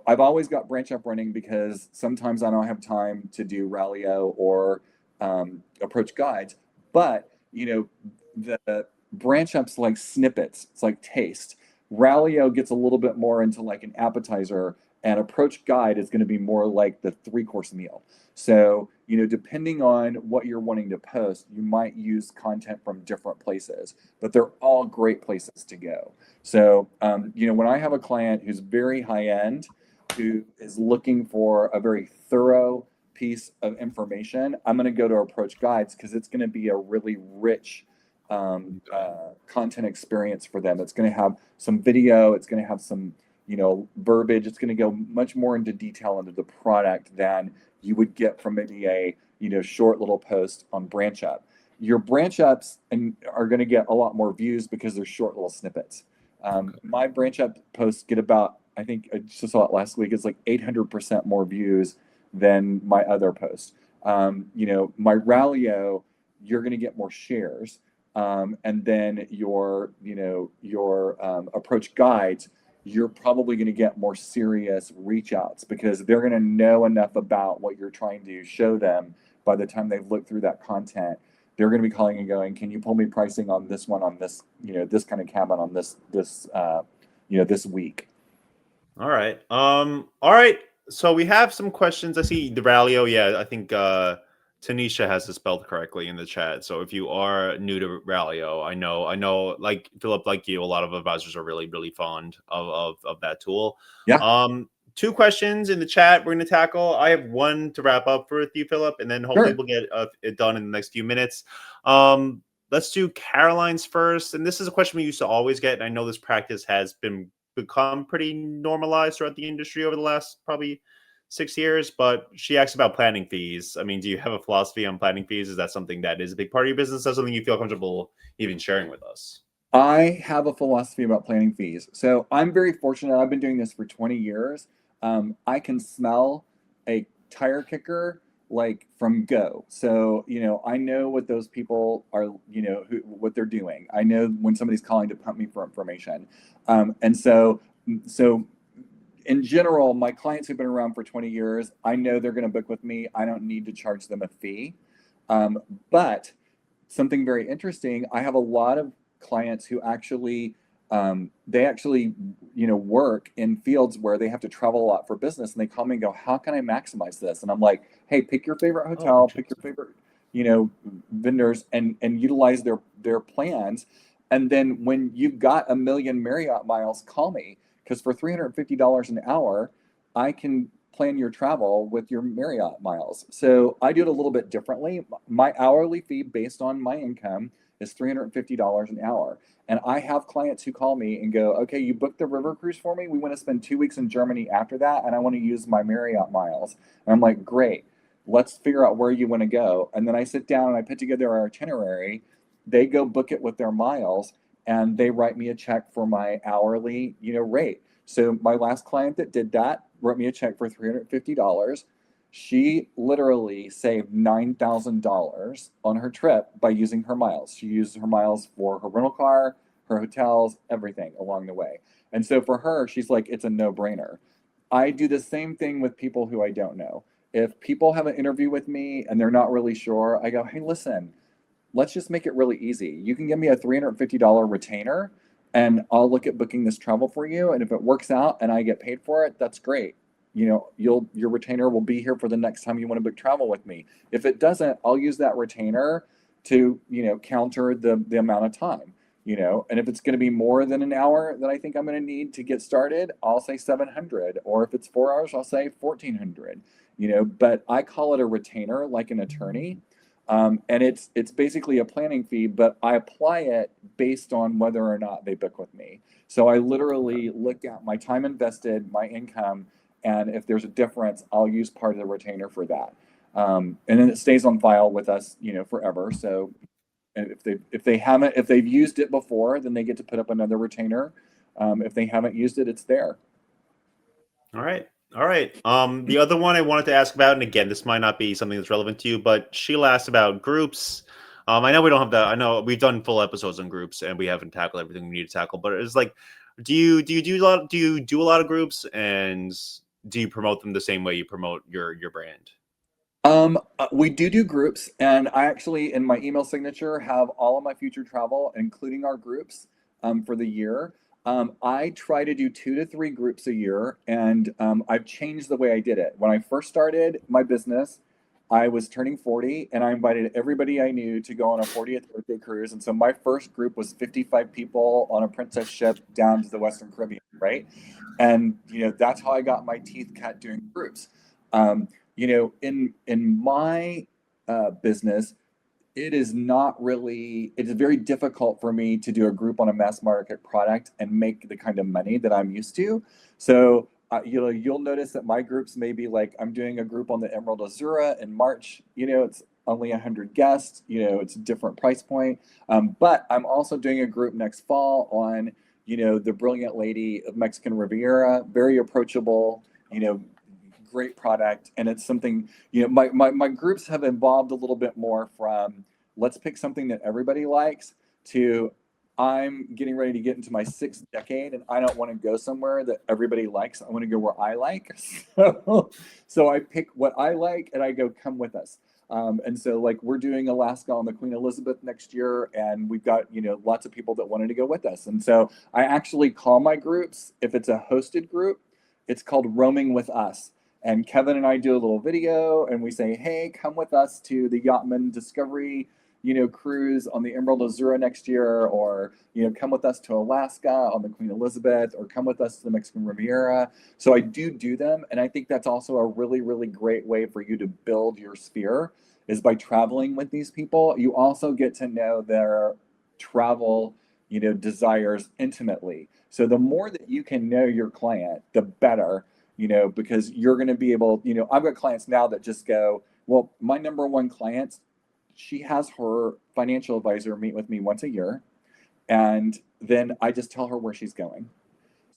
C: I've always got BranchUp running because sometimes I don't have time to do Rallyo or approach guides, but the BranchUp's like snippets. It's like taste. Rallyo gets a little bit more into like an appetizer, and approach guide is going to be more like the 3-course meal. So, depending on what you're wanting to post, you might use content from different places, but they're all great places to go. So, when I have a client who's very high end, who is looking for a very thorough piece of information, I'm going to go to approach guides because it's going to be a really rich content experience for them. It's going to have some video. It's going to have some verbiage. It's going to go much more into detail into the product than you would get from maybe a short little post on BranchUp. Your BranchUps are going to get a lot more views because they're short little snippets. My BranchUp posts get about, I think I just saw it last week, it's like 800% more views than my other posts. My Rallyo, you're going to get more shares. And then your approach guides, you're probably going to get more serious reach outs because they're going to know enough about what you're trying to show them by the time they've looked through that content. They're going to be calling and going, "Can you pull me pricing on this one, on this, this kind of cabin on this week?"
A: All right. All right. So we have some questions. I see the Rallyo. Yeah, I think Tanisha has it spelled correctly in the chat. So if you are new to Rallyo, I know, like Philip, like you, a lot of advisors are really, really fond of that tool.
C: Yeah.
A: 2 questions in the chat we're going to tackle. I have one to wrap up with you, Phillip, and then hopefully we'll get it done in the next few minutes. Let's do Caroline's first. And this is a question we used to always get. And I know this practice has become pretty normalized throughout the industry over the last probably 6 years, but she asks about planning fees. I mean, do you have a philosophy on planning fees? Is that something that is a big part of your business? Is that something you feel comfortable even sharing with us?
C: I have a philosophy about planning fees. So I'm very fortunate. I've been doing this for 20 years. I can smell a tire kicker like from go. So, I know what those people are, what they're doing. I know when somebody's calling to pump me for information. And so in general, my clients who've been around for 20 years, I know they're going to book with me. I don't need to charge them a fee. But something very interesting, I have a lot of clients who actually work in fields where they have to travel a lot for business, and they call me and go, how can I maximize this? And I'm like, hey, pick your favorite hotel, pick your favorite vendors, and utilize their plans. And then when you've got 1 million Marriott miles, call me, because for $350 an hour I can plan your travel with your Marriott miles. So I do it a little bit differently. My hourly fee based on my income is $350 an hour. And I have clients who call me and go, okay, you booked the river cruise for me. We want to spend 2 weeks in Germany after that, and I want to use my Marriott miles. And I'm like, great, let's figure out where you want to go. And then I sit down and I put together our itinerary. They go book it with their miles, and they write me a check for my hourly, rate. So my last client that did that wrote me a check for $350. She literally saved $9,000 on her trip by using her miles. She used her miles for her rental car, her hotels, everything along the way. And so for her, she's like, it's a no-brainer. I do the same thing with people who I don't know. If people have an interview with me and they're not really sure, I go, hey, listen, let's just make it really easy. You can give me a $350 retainer, and I'll look at booking this travel for you. And if it works out and I get paid for it, that's great. Your retainer will be here for the next time you want to book travel with me. If it doesn't, I'll use that retainer to, counter the amount of time, and if it's going to be more than an hour that I think I'm going to need to get started, I'll say 700. Or if it's 4 hours, I'll say 1400, but I call it a retainer like an attorney. And it's basically a planning fee, but I apply it based on whether or not they book with me. So I literally look at my time invested, my income, and if there's a difference, I'll use part of the retainer for that. And then it stays on file with us, forever. So if they've used it before, then they get to put up another retainer. If they haven't used it, it's there.
A: All right. The other one I wanted to ask about, and again, this might not be something that's relevant to you, but Sheila asked about groups. I know we don't have that. I know we've done full episodes on groups, and we haven't tackled everything we need to tackle. But it's like, do you do a lot of groups, and do you promote them the same way you promote your brand?
C: We do groups, and I actually, in my email signature, have all of my future travel, including our groups, for the year. I try to do 2 to 3 groups a year, and I've changed the way I did it. When I first started my business, I was turning 40, and I invited everybody I knew to go on a 40th birthday cruise. And so my first group was 55 people on a princess ship down to the Western Caribbean, right? And that's how I got my teeth cut doing groups. In my business, it's very difficult for me to do a group on a mass market product and make the kind of money that I'm used to. So, you'll notice that my groups may be like, I'm doing a group on the Emerald Azura in March. It's only 100 guests. It's a different price point. But I'm also doing a group next fall on, the Brilliant Lady of Mexican Riviera, very approachable, great product. And it's something, my groups have evolved a little bit more from let's pick something that everybody likes to I'm getting ready to get into my 6th decade, and I don't want to go somewhere that everybody likes. I want to go where I like. So I pick what I like and I go, come with us. And so like we're doing Alaska on the Queen Elizabeth next year, and we've got, lots of people that wanted to go with us. And so I actually call my groups, if it's a hosted group, it's called Roaming with Us. And Kevin and I do a little video and we say, hey, come with us to the Yachtman Discovery, cruise on the Emerald Azura next year, or, come with us to Alaska on the Queen Elizabeth, or come with us to the Mexican Riviera. So I do them. And I think that's also a really, really great way for you to build your sphere, is by traveling with these people. You also get to know their travel, desires intimately. So the more that you can know your client, the better, because you're going to be able, I've got clients now that just go, well, my number one client, she has her financial advisor meet with me once a year. And then I just tell her where she's going.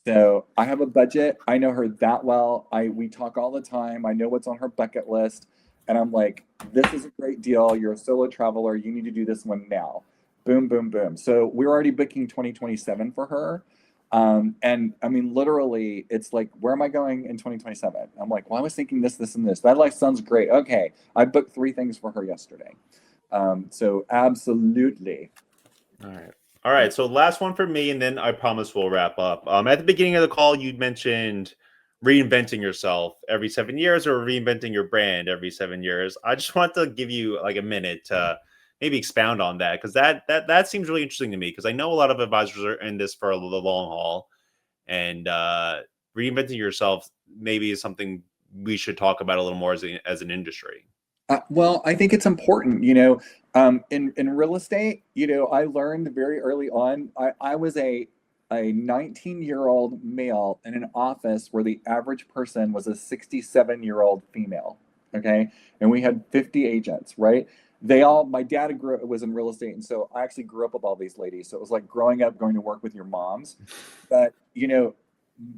C: So I have a budget. I know her that well. We talk all the time. I know what's on her bucket list. And I'm like, this is a great deal. You're a solo traveler. You need to do this one now. Boom, boom, boom. So we're already booking 2027 for her. And I mean, literally, it's like, where am I going in 2027? I'm like, well, I was thinking this, and this. That life sounds great. Okay. I booked 3 things for her yesterday. So absolutely.
A: All right. So last one for me, and then I promise we'll wrap up. At the beginning of the call, you mentioned reinventing yourself every 7 years, or reinventing your brand every 7 years. I just want to give you like a minute to maybe expound on that, because that seems really interesting to me, because I know a lot of advisors are in this for the long haul, and reinventing yourself maybe is something we should talk about a little more as an industry.
C: Well, I think it's important, in real estate, I learned very early on. I was a 19-year-old male in an office where the average person was a 67-year-old female. Okay. And we had 50 agents, right? My dad was in real estate. And so I actually grew up with all these ladies. So it was like growing up, going to work with your moms. But,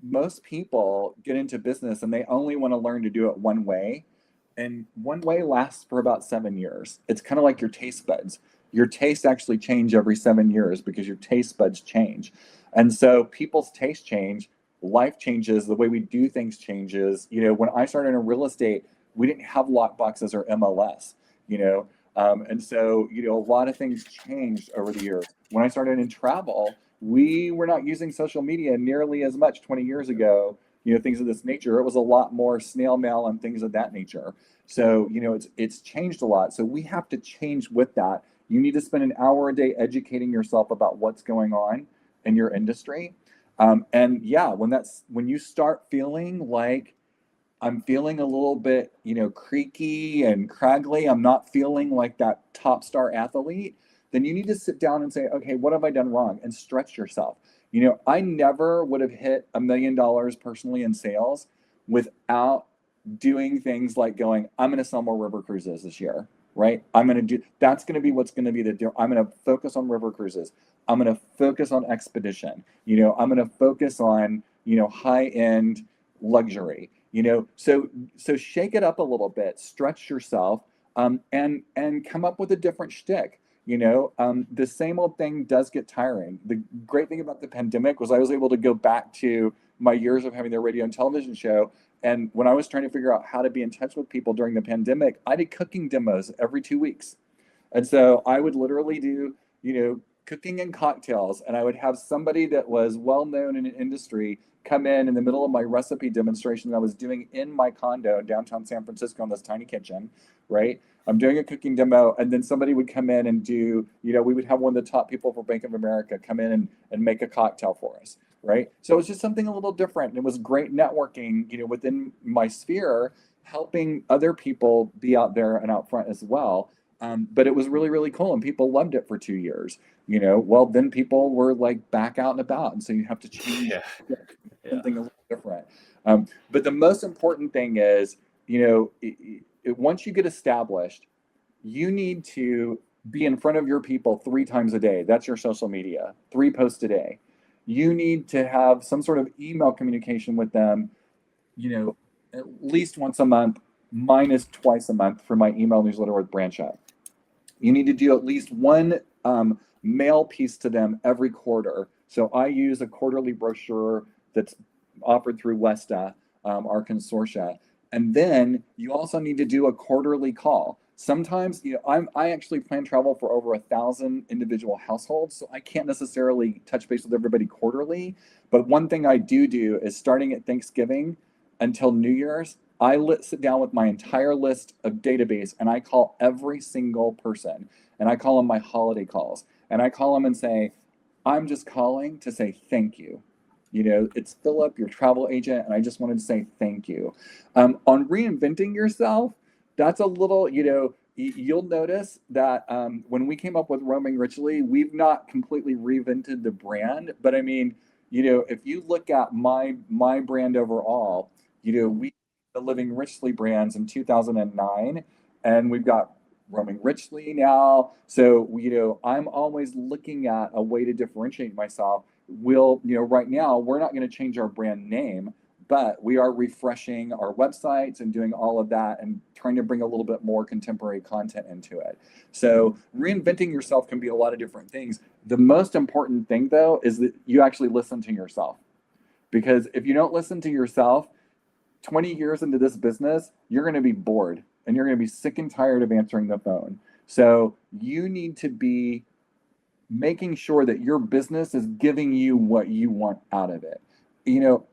C: most people get into business and they only want to learn to do it one way. And one way lasts for about 7 years. It's kind of like your taste buds. Your tastes actually change every 7 years because your taste buds change. And so people's tastes change, life changes, the way we do things changes. When I started in real estate, we didn't have lock boxes or MLS, and so, a lot of things changed over the years. When I started in travel, we were not using social media nearly as much 20 years ago, things of this nature. It was a lot more snail mail and things of that nature. So, it's changed a lot. So we have to change with that. You need to spend an hour a day educating yourself about what's going on in your industry. And yeah, when you start feeling like, I'm feeling a little bit, creaky and craggly, I'm not feeling like that top star athlete, then you need to sit down and say, okay, what have I done wrong? And stretch yourself. I never would have hit $1 million personally in sales without doing things like going, I'm going to sell more river cruises this year, right? That's going to be what's going to be the deal. I'm going to focus on river cruises. I'm going to focus on expedition. I'm going to focus on, high-end luxury. So shake it up a little bit, stretch yourself, and come up with a different shtick. The same old thing does get tiring. The great thing about the pandemic was I was able to go back to my years of having the radio and television show. And when I was trying to figure out how to be in touch with people during the pandemic, I did cooking demos every 2 weeks. And so I would literally do, cooking and cocktails, and I would have somebody that was well known in an industry come in the middle of my recipe demonstration that I was doing in my condo in downtown San Francisco in this tiny kitchen, right? I'm doing a cooking demo, and then somebody would come in and do, we would have one of the top people for Bank of America come in and make a cocktail for us, right? So it was just something a little different. And it was great networking, within my sphere, helping other people be out there and out front as well. But it was really, really cool, and people loved it for 2 years. Well, then people were like back out and about, and so you have to change something a little different. But the most important thing is, once you get established, you need to be in front of your people 3 times a day. That's your social media, 3 posts a day. You need to have some sort of email communication with them, at least once a month, minus twice a month for my email newsletter with BranchUp. You need to do at least one mail piece to them every quarter. So I use a quarterly brochure that's offered through Westa, our consortia. And then you also need to do a quarterly call. Sometimes, I actually plan travel for over 1,000 individual households, so I can't necessarily touch base with everybody quarterly. But one thing I do is starting at Thanksgiving until New Year's, I sit down with my entire list of database and I call every single person, and I call them my holiday calls, and I call them and say, I'm just calling to say thank you. It's Phillip, your travel agent, and I just wanted to say thank you. On reinventing yourself, that's a little, you'll notice that when we came up with Roaming Richly, we've not completely reinvented the brand, but I mean, if you look at my brand overall, we the Living Richly brands in 2009, and we've got Roaming Richly now. So, I'm always looking at a way to differentiate myself. Right now, we're not going to change our brand name, but we are refreshing our websites and doing all of that and trying to bring a little bit more contemporary content into it. So reinventing yourself can be a lot of different things. The most important thing, though, is that you actually listen to yourself. Because if you don't listen to yourself, 20 years into this business, you're going to be bored and you're going to be sick and tired of answering the phone. So you need to be making sure that your business is giving you what you want out of it.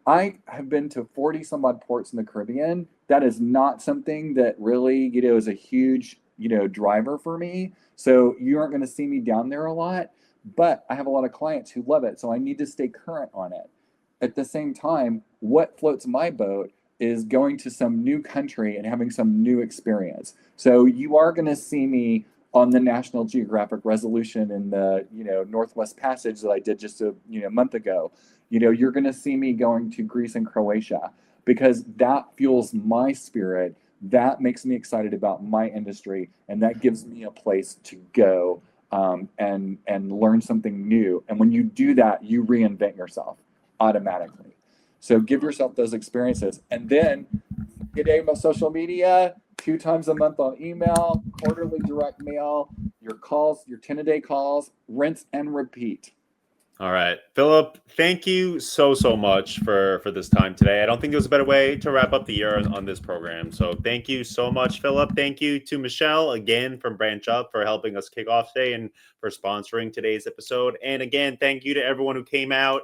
C: I have been to 40 some odd ports in the Caribbean. That is not something that really, is a huge, driver for me. So you aren't going to see me down there a lot, but I have a lot of clients who love it. So I need to stay current on it. At the same time, what floats my boat is going to some new country and having some new experience. So you are going to see me on the National Geographic Resolution in the Northwest Passage that I did just a month ago. You're going to see me going to Greece and Croatia because that fuels my spirit. That makes me excited about my industry, and that gives me a place to go and learn something new. And when you do that, you reinvent yourself automatically. So give yourself those experiences, and then get a social media, 2 times a month on email, quarterly direct mail, your calls, your 10-a-day calls, rinse and repeat.
A: All right, Phillip, thank you so much for this time today. I don't think there was a better way to wrap up the year on this program. So thank you so much, Phillip. Thank you to Michelle again from BranchUp for helping us kick off today and for sponsoring today's episode. And again, thank you to everyone who came out.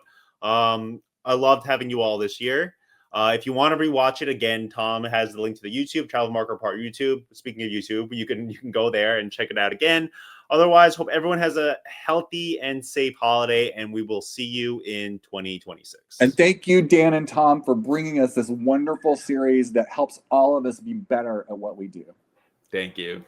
A: I loved having you all this year. If you want to rewatch it again, Tom has the link to the YouTube, Travel Marker Part YouTube. Speaking of YouTube, you can go there and check it out again. Otherwise, hope everyone has a healthy and safe holiday, and we will see you in 2026.
C: And thank you, Dan and Tom, for bringing us this wonderful series that helps all of us be better at what we do.
A: Thank you.